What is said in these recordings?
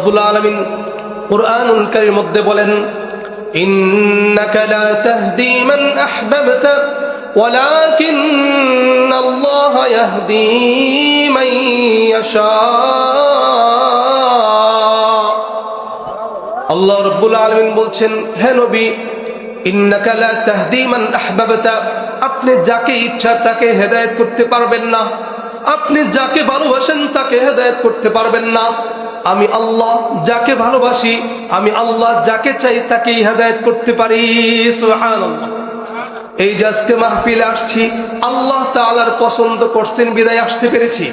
রব্বুল আলামিন কুরআনুল কারীমের মধ্যে বলেন, ইন্নাকা লা তাহদি মান আহবাবতা ওয়ালাকিন্নাল্লাহা ইয়াহদি মান ইয়াশা। আল্লাহ রব্বুল আলামিন বলছেন, হে নবী, ইন্নাকা লা তাহদি মান আহবাবতা, আপনি যাকে ইচ্ছা তাকে হেদায়েত করতে পারবেন না, আপনি যাকে ভালোবাসেন তাকে হেদায়েত করতে পারবেন না। আমি আল্লাহ যাকে ভালোবাসি, আমি আল্লাহ যাকে চাই তাকেই হেদায়েত করতে পারি। সুবহানাল্লাহ। এই যে আজকে মাহফিলে আসছি, আল্লাহ তাআলার পছন্দ করছেন বিদায় আসতে পেরেছি,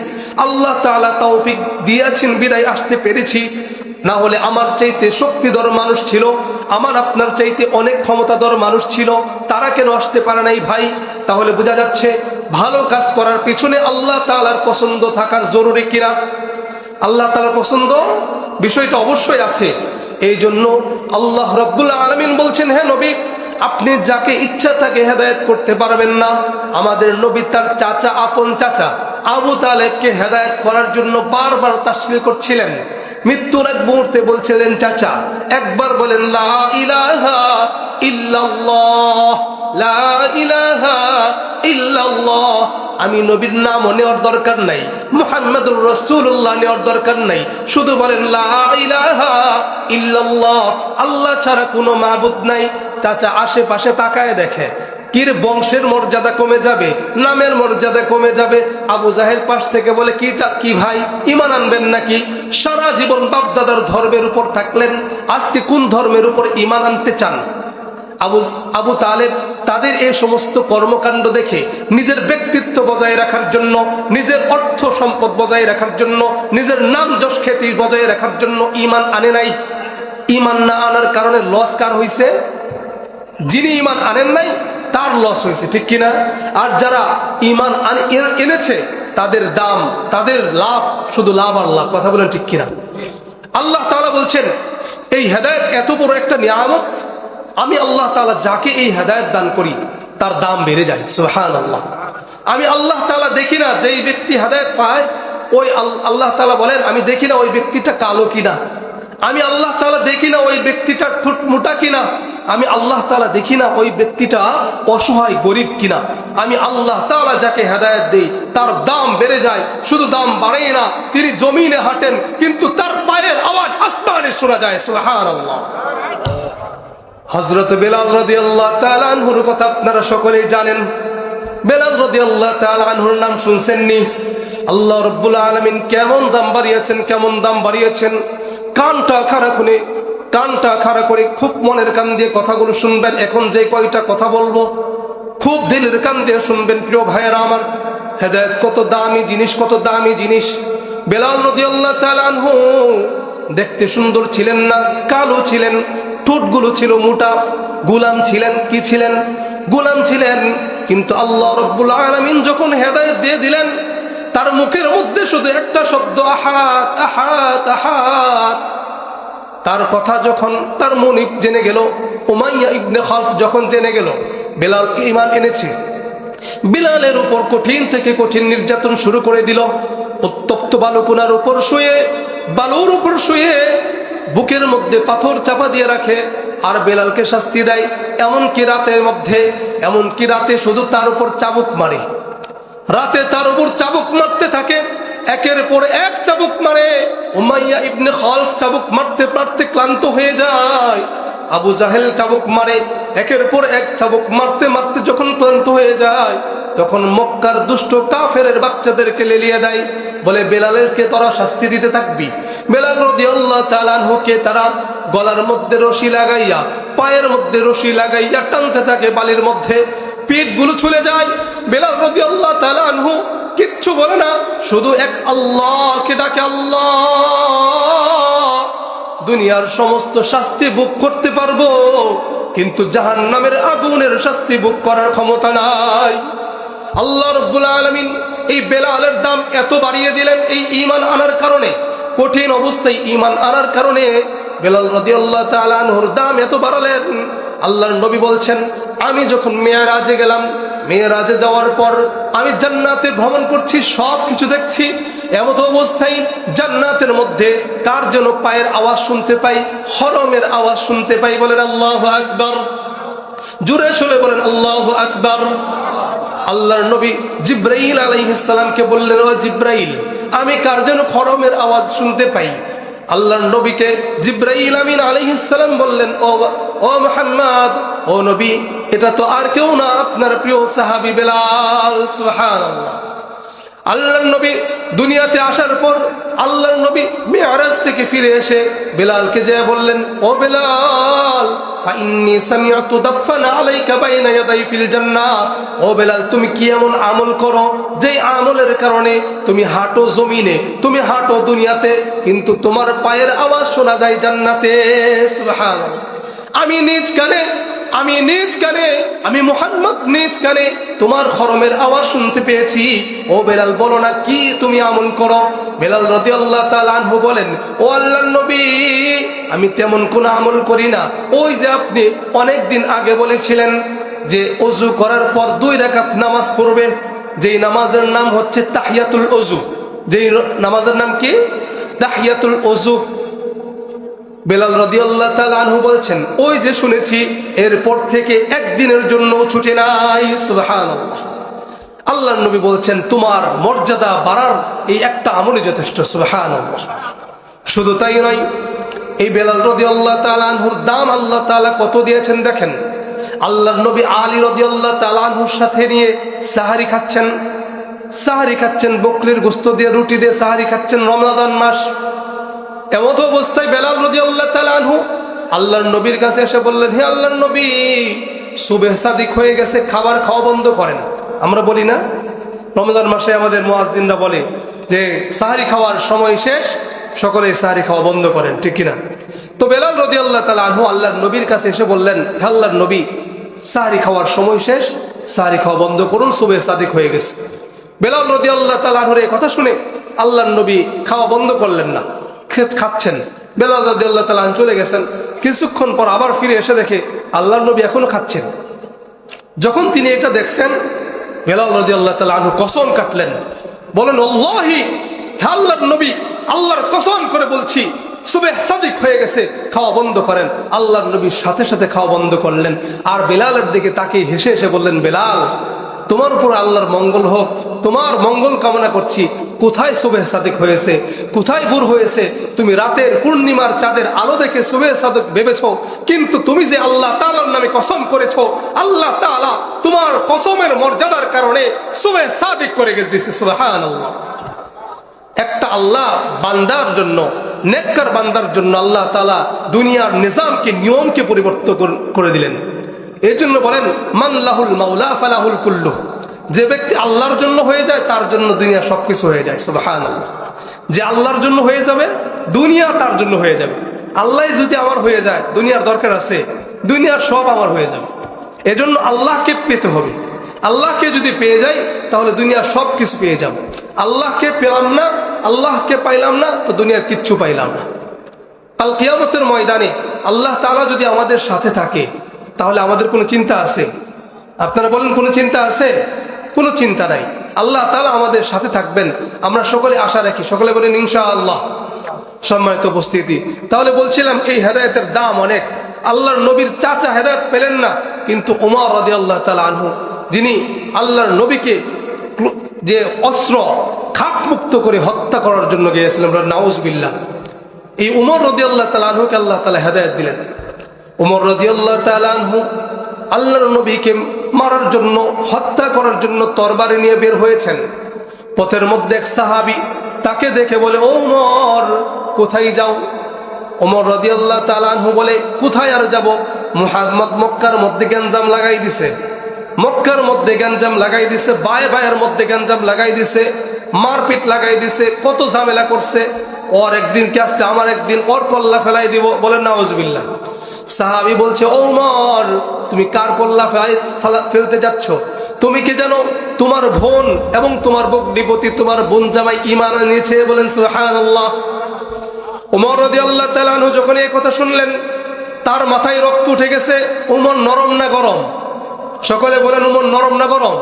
আল্লাহ তাআলা তৌফিক দিয়েছেন বিদায় আসতে পেরেছি। না হলে আমার চাইতে শক্তিধর মানুষ ছিল, আমার আপনার চাইতে অনেক ক্ষমতাধর মানুষ ছিল, তারা কেন আসতে পারে নাই ভাই? তাহলে বোঝা যাচ্ছে ভালো কাজ করার পিছনে আল্লাহ তাআলার পছন্দ থাকার জরুরি কিনা। আল্লাহ তাআলার পছন্দ বিষয়টা অবশ্যই আছে। এই জন্য আল্লাহ রাব্বুল আলামিন বলছেন, হে নবী, আপনি যাকে ইচ্ছা তাকে হেদায়েত করতে পারবেন না। আমাদের নবী তার চাচা, আপন চাচা আবু তালেবকে হেদায়েত করার জন্য বারবার তাসকিল করছিলেন। মৃত্যুর এক মুহূর্তে বলছিলেন, চাচা একবার বলেন লা ইলাহা ইল্লাল্লাহ, লা ইলাহা ইল্লাল্লাহ। আমি নবীর নাম নেওয়ার দরকার নাই, মুহাম্মাদুর রাসূলুল্লাহ নেওয়ার দরকার নাই, শুধু বলেন লা ইলাহা ইল্লাল্লাহ, আল্লাহ ছাড়া কোনো মাবুদ নাই। চাচা আশেপাশে তাকায় দেখে, কির বংশের মর্যাদা কমে যাবে, নামের মর্যাদা কমে যাবে। আবু জাহেল পাশ থেকে বলে, কি ভাই ঈমান আনবেন নাকি? সারা জীবন বাপ দাদার ধর্মের উপর থাকলেন, আজকে কোন ধর্মের উপর ঈমান আনতে চান? আবু তালেব তাদের এই সমস্ত কর্মকাণ্ড দেখে নিজের ব্যক্তিত্ব বজায় রাখার জন্য, নিজের অর্থ সম্পদ বজায় রাখার জন্য, নিজের নাম যশ খ্যাতি বজায় রাখার জন্য ঈমান আনে নাই। ঈমান না আনার কারণে লস কার হইছে? যিনি ঈমান আনেন নাই তার লস হয়েছে, ঠিক কিনা? আর যারা ঈমান এনেছে তাদের দাম, তাদের লাভ, শুধু লাভ আর লাভ। কথা বলেন ঠিক কিনা? আল্লাহ তাআলা বলছেন, এই হেদায়েত এত বড় একটা নিয়ামত, আমি আল্লাহ তাআলা যাকে এই হেদায়েত দান করি তার দাম বেড়ে যায়। সুবহানাল্লাহ। আমি আল্লাহ তাআলা দেখি না যেই ব্যক্তি হেদায়েত পায়, ওই আল্লাহ তাআলা বলেন, আমি দেখি না ওই ব্যক্তিটা কালো কিনা, আমি আল্লাহ তাআলা দেখি না ওই ব্যক্তিটা ঠোঁট মোটা কিনা, আমি আল্লাহ তাআলা দেখি না ওই ব্যক্তিটা অসহায় গরিব কিনা। আমি আল্লাহ তাআলা যাকে হেদায়েত দেই তার দাম বেড়ে যায়। শুধু দাম বাড়ে না, তিনি জমিনে হাঁটেন কিন্তু তার পায়ের আওয়াজ আসমানে শোনা যায়। সুবহানাল্লাহ। হযরত বেলাল রাদিয়াল্লাহু তাআলা আনহুর কথা আপনারা সকলেই জানেন। বেলাল রাদিয়াল্লাহু তাআলা আনহুর নাম শুনছেননি? আল্লাহ রাব্বুল আলামিন কেমন দাম বাড়িয়েছেন, কেমন দাম বাড়িয়েছেন। কানটা খাড়া করে খুব মনের কান দিয়ে কথাগুলো শুনবেন। এখন যে কয়টা কথা বলবো খুব দিলের কান দিয়ে শুনবেন প্রিয় ভাইয়েরা আমার। হেদায়েত কত দামি জিনিস, কত দামি জিনিস। বেলাল রাদিয়াল্লাহু তাআলা আনহু দেখতে সুন্দর ছিলেন না, কালো ছিলেন, ঠোঁটগুলো ছিল মোটা। গোলাম ছিলেন, কি ছিলেন? গোলাম ছিলেন। কিন্তু আল্লাহ রাব্বুল আলামিন যখন হেদায়েত দিয়ে দিলেন, তার মুখের মধ্যে শুধু একটা শব্দ, আহাদ আহাদ আহাদ। তার কথা যখন তার মুনিব জেনে গেল, উমাইয়া ইবনে খালফ যখন জেনে গেল বেলাল ঈমান এনেছে, বেলালের উপর কঠিন থেকে কঠিন নির্যাতন শুরু করে দিল। উত্তপ্ত বালুকোনার উপর শুয়ে, বালুর উপর শুয়ে বুকের মধ্যে পাথর চাপা দিয়ে রাখে আর বেলালকে শাস্তি দেয়। এমনকি রাতে শুধু তার উপর চাবুক মারে, রাতে তার উপর চাবুক মারতে থাকে, একের পর এক চাবুক মারে। উমাইয়া ইবনে খালফ চাবুক মারতে মারতে ক্লান্ত হয়ে যায়। আবু জাহেল চাবুক মারে, একের পর এক চাবুক মারতে মারতে যখন ক্লান্ত হয়ে যায়, তখন মক্কার দুষ্ট কাফেরের বাচ্চাদেরকে লেলিয়ে দেয়, বলে বেলালেরকে তোরা শাস্তি দিতে থাকবি। বেলাল রাদিয়াল্লাহু তাআলা আনহুকে তারা গলার মধ্যে রশি লাগাইয়া, পায়ের মধ্যে রশি লাগাইয়া টানতে থাকে বালির মধ্যে। পিঠগুলো ছুলে যায়। বেলাল রাদিয়াল্লাহু তাআলা আনহু কিচ্ছু বলে না, শুধু এক আল্লাহকে ডাকে, আল্লাহ। দুনিয়ার সমস্ত শাস্তি ভোগ করতে পারবো, কিন্তু জাহান্নামের আগুনের শাস্তি ভোগ করার ক্ষমতা নাই। আল্লাহ রাব্বুল আলামিন এই বেলালের দাম এত বাড়িয়ে দিলেন এই ঈমান আনার কারণে। কঠিন অবস্থায় ঈমান আনার কারণে বেলাল রাদিয়াল্লাহু তাআলা আনহুর দাম এত বাড়ালেন। আল্লাহর নবী বলছেন, আমি যখন মেরাজে গেলাম, মেরাজে যাওয়ার পর আমি জান্নাতে ভ্রমণ করছি, সব কিছু দেখছি। এমত অবস্থায় জান্নাতের মধ্যে কার যেন পায়ের আওয়াজ শুনতে পাই, হরমের আওয়াজ শুনতে পাই। বলেন আল্লাহু আকবার। জোরে শুনে বলেন আল্লাহু আকবার। আল্লাহর নবী জিব্রাইল আলাইহিস সালামকে বললেন, ও জিব্রাইল, আমি কার যেন হরমের আওয়াজ শুনতে পাই। আল্লাহর নবীকে জিব্রাইল আমিন আলাইহিস সালাম বললেন, ও মুহাম্মদ, ও নবী, এটা তো আর কেউ না, আপনার প্রিয় সাহাবী বেলাল। সুবহানাল্লাহ। আল্লাহর নবী দুনিয়াতে আসার পর আল্লাহর নবী মিরাজ থেকে ফিরে এসে বেলালকে যে বললেন, ও বেলাল, ফাইন্নী সামিআতু দাফানা আলাইকা বাইনা ইয়াদাই ফিল জান্নাহ। ও বেলাল, তুমি কি এমন আমল করো যেই আমলের কারণে তুমি হাঁটো জমিনে, তুমি হাঁটো দুনিয়াতে, কিন্তু তোমার পায়ের আওয়াজ শোনা যায় জান্নাতে। সুবহানাল্লাহ। আমি নিজ কানে আমি মুহাম্মদ নিজ কানে তোমার হরমের আওয়াজ শুনতে পেয়েছি। ও বেলাল, বলো না কি তুমি আমল করো? বেলাল রাদিয়াল্লাহু তাআলা আনহু বলেন, ও আল্লাহর নবী, আমি তেমন কোনো আমল করি না। ওই যে আপনি অনেক দিন আগে বলেছিলেন যে ওযু করার পর 2 রাকাত নামাজ পড়বে, যেই নামাজের নাম হচ্ছে তাহিয়াতুল ওযু। যেই নামাজের নাম কি? তাহিয়াতুল ওযু। বেলাল রাদিয়াল্লাহু তাআলা আনহু বলছেন, ওই যে শুনেছি, এরপর থেকে একদিনের জন্য ছুটে নাই। সুবহানাল্লাহ। আল্লাহর নবী বলছেন, তোমার মর্যাদা বাড়ার এই একটা আমলই যথেষ্ট। সুবহানাল্লাহ। শুধু তাই নয়, এই বেলাল রাদিয়াল্লাহু তাআলা আনহুর দাম আল্লাহ তাআলা কত দিয়েছেন দেখেন। আল্লাহর নবী আলী রাদিয়াল্লাহু তাআলা আনহুর সাথে নিয়ে সাহারি খাচ্ছেন, বকরির গোশত দিয়ে, রুটি দিয়ে সাহারি খাচ্ছেন, রমজান মাস। এমত অবস্থায় বেলাল রাদিয়াল্লাহু তাআলা আনহু আল্লাহর নবীর কাছে এসে বললেন, হে আল্লাহর নবী, সুবহ সাদিক হয়ে গেছে, খাবার খাওয়া বন্ধ করেন। আমরা বলি না, রমজান মাসে আমাদের মুয়াজ্জিনরা বলে যে সাহারি খাওয়ার সময় শেষ, সকলে সাহারি খাওয়া বন্ধ করেন, ঠিক কিনা? তো বেলাল রাদিয়াল্লাহু তাআলা আনহু আল্লাহর নবীর কাছে এসে বললেন, হে আল্লাহর নবী, সাহারি খাওয়ার সময় শেষ, সাহারি খাওয়া বন্ধ করুন, সুবহ সাদিক হয়ে গেছে। বেলাল রাদিয়াল্লাহু তাআলা আনহুর এই কথা শুনে আল্লাহর নবী খাওয়া বন্ধ করলেন না, খাচ্ছেন। বেলাল রাদিয়াল্লাহু তাআলা চলে গেছেন। কিছুক্ষণ পর আবার ফিরে এসে দেখে আল্লাহর নবী এখনো খাচ্ছেন। যখন তিনি এটা দেখছেন, বেলাল রাদিয়াল্লাহু তাআলা আনহু কসম কাটলেন, বলেন, আল্লাহি, হে আল্লাহর নবী, আল্লাহর কসম করে বলছি, সুবহ সাদিক হয়ে গেছে, খাওয়া বন্ধ করেন। আল্লাহর নবীর সাথে সাথে খাওয়া বন্ধ করলেন। আর বেলালের দিকে তাকিয়ে হেসে হেসে বললেন, বেলাল, তোমার উপর আল্লাহর মঙ্গল হোক, তোমার মঙ্গল কামনা করছি। কোথায় সুবহ সাদিক হয়েছে, কোথায় ভোর হয়েছে? তুমি রাতের পূর্ণিমার চাঁদের আলো দেখে সুবহ সাদিক ভেবেছো, কিন্তু তুমি যে আল্লাহ তাআলার নামে কসম করেছো, আল্লাহ তাআলা তোমার কসমের মর্যাদার কারণে সুবহ সাদিক করে দিয়েছে। সুবহানাল্লাহ। একটা আল্লাহ বান্দার জন্য, নেককার বান্দার জন্য আল্লাহ তাআলা দুনিয়ার নিজামকে, নিয়মকে পরিবর্তন করে দিলেন। এই জন্য বলেন, মান লাহুল মাওলা ফালাহুল কুল্লু। যে ব্যক্তি আল্লাহর জন্য হয়ে যায়, তার জন্য দুনিয়া সবকিছু হয়ে যায়। সুবহানাল্লাহ। যে আল্লাহর জন্য হয়ে যাবে, দুনিয়া তার জন্য হয়ে যাবে। আল্লাহ যদি আমার হয়ে যায়, দুনিয়ার দরকার আছে? দুনিয়ার সব আমার হয়ে যাবে। এজন্য আল্লাহকে পেতে হবে। আল্লাহকে যদি পেয়ে যাই, তাহলে দুনিয়ার সব কিছু পেয়ে যাব। আল্লাহকে পেলাম না, আল্লাহকে পাইলাম না, তো দুনিয়ার কিচ্ছু পাইলাম না। কাল কিয়ামতের ময়দানে আল্লাহ তাআলা যদি আমাদের সাথে থাকে, তাহলে আমাদের কোনো চিন্তা আছে? আপনারা বলেন, কোনো চিন্তা আছে? কোনো চিন্তা নাই। আল্লাহ তাআলা আমাদের সাথে থাকবেন, আমরা সকলে আশা রাখি। সকলে বলেন ইনশাআল্লাহ। সম্মানিত উপস্থিতি, তাহলে বলছিলাম এই হেদায়েতের দাম অনেক। আল্লাহর নবীর চাচা হেদায়েত পেলেন না, কিন্তু ওমর রাদিয়াল্লাহু তাআলা আনহু, যিনি আল্লাহর নবীকে যে অস্ত্র খাপ মুক্ত করে হত্যা করার জন্য গিয়েছিলেন, নাউজুবিল্লাহ, এই ওমর রাদিয়াল্লাহু তাআলা আনহুকে আল্লাহ তাআলা হেদায়েত দিলেন। ওমর রাদিয়াল্লাহু তাআলা আনহু আল্লাহর নবীকে মারার জন্য, হত্যা করার জন্য তরবারি নিয়ে বের হয়েছেন। পথের মধ্যে এক সাহাবী তাকে দেখে বলে, ও ওমর, কোথায় যাও? ওমর রাদিয়াল্লাহু তাআলা আনহু বলে, কোথায় আর যাব? মুহাম্মদ মক্কার মধ্যে গ্যাঞ্জাম লাগাই দিছে, মক্কার মধ্যে গ্যাঞ্জাম লাগাই দিছে, ভাইয়ের মধ্যে গ্যাঞ্জাম লাগাই দিছে, মারপিট লাগাই দিছে, কত ঝামেলা করছে। ওর একদিন কি আজকে আমার একদিন, ওর কল্লা ফেলাই দিব। বলেন নাউজুবিল্লাহ। সাহাবী বলছে, ও ওমর, তুমি কার কল্লা ফেলতে যাচ্ছ? তুমি কি জানো তোমার বোন এবং তোমার বকরিপতি, তোমার বোন জামাই ঈমান এনেছে? বলেন সুবহানাল্লাহ। ওমর রাদিয়াল্লাহু তাআলা আনহু যখন এই কথা শুনলেন, তার মাথায় রক্ত উঠে গেছে। উমর নরম না গরম? সকলে বলেন উমর নরম না গরম?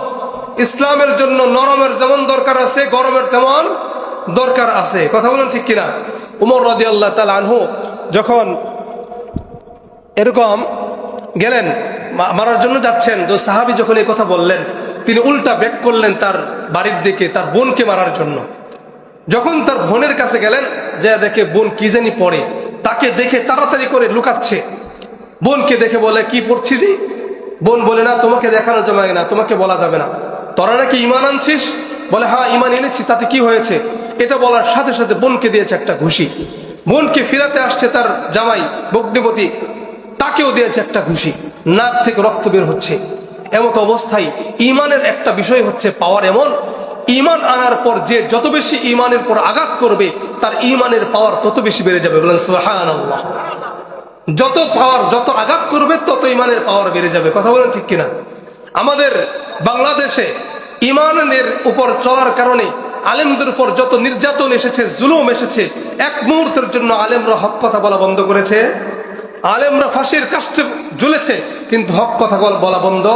ইসলামের জন্য নরমের যেমন দরকার আছে, গরমের তেমন দরকার আছে। কথা বলেন ঠিক কিনা? উমর রাদিয়াল্লাহু তাআলা আনহু যখন এরকম গেলেন মারার জন্য যাচ্ছেন, তো সাহাবী যখন এই কথা বললেন, তিনি উল্টা ব্যাক করলেন তার বাড়ির দিকে, তার বোনকে মারার জন্য। যখন তার বোনের কাছে গেলেন, যা দেখে বোন কি জানি পড়ে, তাকে দেখে তাড়াতাড়ি করে লুকাচ্ছে। বোনকে দেখে বলে, কি পড়ছিস? বোন বলে, না তোমাকে দেখানো যাবে না, তোমাকে বলা যাবে না। তোরা নাকি ঈমান আনছিস? বলে, হ্যাঁ ঈমান এনেছি, তাতে কি হয়েছে? এটা বলার সাথে সাথে বোনকে দিয়েছে একটা ঘুষি। বোনকে ফিরাতে আসছে তার জামাই ভগ্নিপতি, তাকেও দিয়েছে একটা ঘুষি। নাক থেকে রক্ত বের হচ্ছে। এমত অবস্থায় ঈমানের একটা বিষয় হচ্ছে পাওয়ার এমন, ঈমান আনার পর যে যত বেশি ঈমানের পর আঘাত করবে, তার ঈমানের পাওয়ার তত বেশি বেড়ে যাবে। বলেন সুবহানাল্লাহ। যত পাওয়ার, যত আঘাত করবে, তত ঈমানের পাওয়ার বেড়ে যাবে। কথা বলেন ঠিক কিনা? আমাদের বাংলাদেশে ঈমানের উপর চলার কারণে আলেমদের উপর যত নির্যাতন এসেছে, জুলুম এসেছে, এক মুহূর্তের জন্য আলেমরা হক কথা বলা বন্ধ করেছে। আলেমরা ফাঁসির কাস্টে ঝুলেছে, কিন্তু হক কথা বলা বন্ধ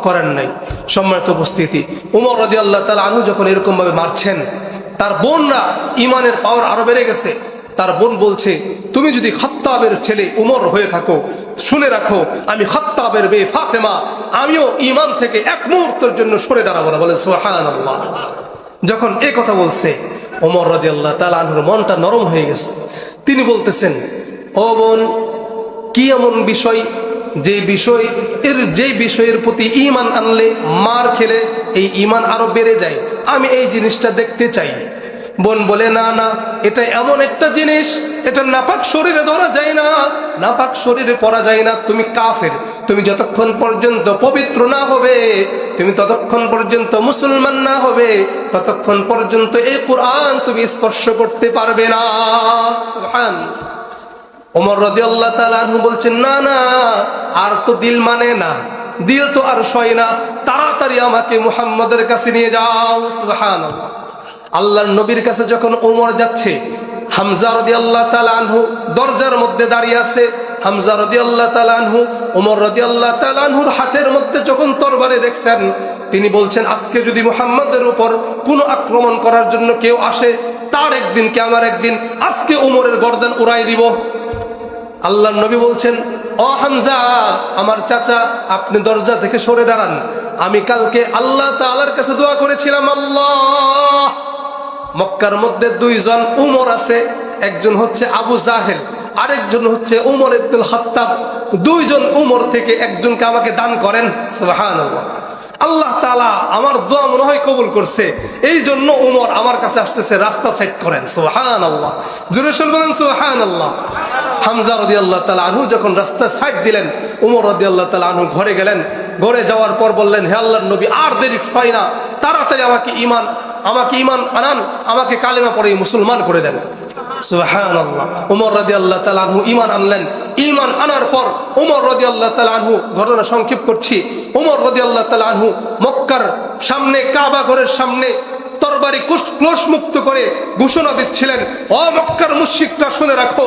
করেন নাই। সম্মানিত উপস্থিতি, উমর রাদিয়াল্লাহু তাআলা আনহু যখন এরকম ভাবে মারছেন, তার বোনরা ঈমানের পাওয়ার আরো বেড়ে গেছে। তার বোন বলছে, তুমি যদি খাত্তাবের ছেলে উমর হয়ে থাকো, শুনে রাখো, আমি খাত্তাবের মেয়ে ফাতেমা, আমিও ঈমান থেকে এক মুহূর্তের জন্য সরে দাঁড়াবো না। বলে সুবহানাল্লাহ। যখন এই কথা বলছে, ওমর রাদিয়াল্লাহু তাআলা আনহুর মনটা নরম হয়ে গেছে। তিনি বলতেছেন, ও বোন, কি এমন বিষয় যে বিষয়ের প্রতি ঈমান আনলে, মার খেলে এই ঈমান আরো বেড়ে যায়, আমি এই জিনিসটা দেখতে চাই। বোন বলে, না না, এটা এমন একটা জিনিস, এটা নাপাক শরীরে ধরা যায় না, নাপাক শরীরে পরা যায় না। তুমি কাফের, তুমি যতক্ষণ পর্যন্ত পবিত্র না হবে, তুমি ততক্ষণ পর্যন্ত মুসলমান না হবে, ততক্ষণ পর্যন্ত এই কোরআন তুমি স্পর্শ করতে পারবে না। সুবহানাল্লাহ। ওমর রাদিয়াল্লাহু তাআলা আনহু বলছেন, না না, আর তো দিল মানে না, দিল তো আর সয় না, তাড়াতাড়ি আমাকে মুহাম্মদের কাছে নিয়ে যাও। সুবহানাল্লাহ। আল্লাহর নবীর কাছে যখন ওমর যাচ্ছে, হামজা রাদিয়াল্লাহু তাআলা আনহু দরজার মধ্যে দাঁড়িয়ে আছে। হামজা রাদিয়াল্লাহু তাআলা আনহু ওমর রাদিয়াল্লাহু তাআলা আনহুর হাতের মধ্যে যখন তরবারি দেখছেন, তিনি বলছেন, আজকে যদি মুহাম্মদের উপর কোনো আক্রমণ করার জন্য কেউ আসে, তার একদিন কে আমার একদিন, আজকে ওমরের গর্দান উড়াই দিব। আল্লাহর নবী বলছেন, ও হামজা, আমার চাচা, আপনি দরজা থেকে সরে দাঁড়ান। আমি কালকে আল্লাহ তাআলার কাছে দোয়া করেছিলাম, আল্লাহ, মক্কার মধ্যে দুইজন উমর আছে, একজন হচ্ছে আবু জাহেল, আরেকজন হচ্ছে উমর ইবনুল খাত্তাব। দুইজন উমর থেকে একজনকে আমাকে দান করেন। সুবহানাল্লাহ। আল্লাহ তাআলা আমার দোয়া মনে হয় কবুল করছে, এই জন্য উমর আমার কাছে আসতেছে, রাস্তা সাইড করেন। সুবহানাল্লাহ। জোরে বলেন সুবহানাল্লাহ। হামজা রাদিয়াল্লাহু তাআলা আনহু যখন রাস্তা সাইড দিলেন, উমর রাদিয়াল্লাহু তাআলা আনহু ঘরে গেলেন। ঘরে যাওয়ার পর বললেন, হে আল্লাহর নবী, আর দেরি হয় না, তাড়াতাড়ি আমাকে ঈমান আনান, আমাকে কালেমা পড়ে মুসলমান করে দেন। সুবহানাল্লাহ। উমর রাদিয়াল্লাহু তাআলা আনহু ঈমান আনলেন। ঈমান আনার পর উমর রাদিয়াল্লাহু তাআলা আনহু, ঘটনা সংক্ষেপ করছি, উমর রাদিয়াল্লাহু তাআলা আনহু মক্কার সামনে, কাবা ঘরের সামনে তরবারি ক্লোশ মুক্ত করে ঘোষণা দিচ্ছিলেন, ও মক্কার মুশরিকরা, শুনে রাখো,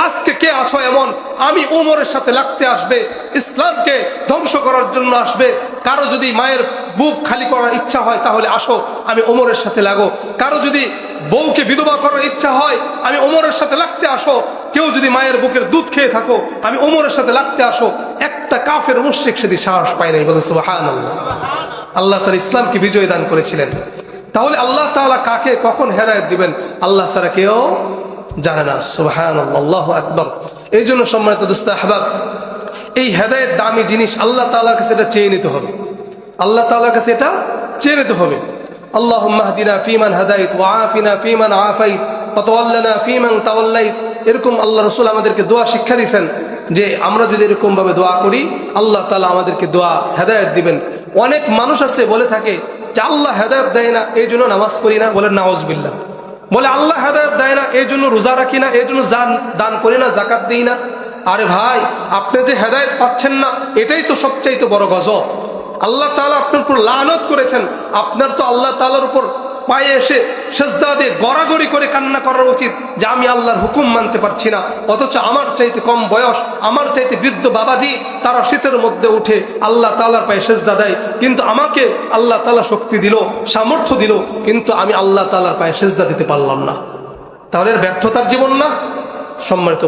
আজকে কে আছো এমন, আমি উমরের সাথে লাগতে আসবে, ইসলামকে ধ্বংস করার জন্য আসবে। কারো যদি মায়ের বুক খালি করার ইচ্ছা হয়, তাহলে আসো, আমি উমরের সাথে লাগো। কারো যদি বউকে বিধবা করার ইচ্ছা হয়, আমি উমরের সাথে লাগতে আসো। কেউ যদি মায়ের বুকের দুধ খেয়ে থাকো, আমি উমরের সাথে লাগতে আসো। একটা কাফের মুশরিক সেদিন সাহস পায় নাই। বলেন সুবহানাল্লাহ। আল্লাহ তাআলা ইসলামকে বিজয় দান করেছিলেন। তাহলে আল্লাহ তাআলা কাকে কখন হেদায়েত দিবেন, আল্লাহ ছাড়া কেউ জানে না। সুবহানাল্লাহ, আল্লাহু আকবার। এই জন্য সম্মানিত দোস্ত আহবাব, এই হেদায়েত দামি জিনিস, আল্লাহ তাআলার কাছে এটা চেয়ে নিতে হবে। আল্লাহ তাআলার কাছে এটা চেয়ে নিতে হবে। আল্লাহুম্মা হদিনা ফীমান হাদাইত ওয়া আফিনা ফীমান আফাইত ওয়া তাওয়াল্লানা ফীমান তাওয়াল্লাইত। এরকম আল্লাহ রাসূল আমাদেরকে দোয়া শিক্ষা দিয়েছেন, যে আমরা যদি এরকম ভাবে দোয়া করি, আল্লাহ তাআলা আমাদেরকে দোয়া হেদায়েত দিবেন। অনেক মানুষ আছে বলে থাকে যে আল্লাহ হেদায়েত দেয় না, এই জন্য নামাজ পড়ি না। বলেন নাউযুবিল্লাহ। বলে আল্লাহ হেদায়েত দেয় না, এই জন্য রোজা রাখি না, এই জন্য দান করি না, যাকাত দিই না। আরে ভাই, আপনি যে হেদায়েত পাচ্ছেন না, এটাই তো সবচাইতে বড় গজব। আল্লাহ তাআলা আপনার উপর লানত করেছেন। আপনার তো আল্লাহ তাআলার উপর পায়ে এসে সেজদা দিয়ে গড়াগড়ি করে কান্না করার উচিত যে আমি আল্লাহর হুকুম মানতে পারছি না। অথচ আমার চাইতে কম বয়স, আমার চাইতে বৃদ্ধ বাবাজি, তারা শীতের মধ্যে উঠে আল্লাহ তাআলার পায়ে সেজদা দেয়, কিন্তু আমাকে আল্লাহ তাআলা শক্তি দিল, সামর্থ্য দিল, কিন্তু আমি আল্লাহ তাআলার পায়ে সেজদা দিতে পারলাম না। তাহলে ব্যর্থতার জীবন না? সম্মানিত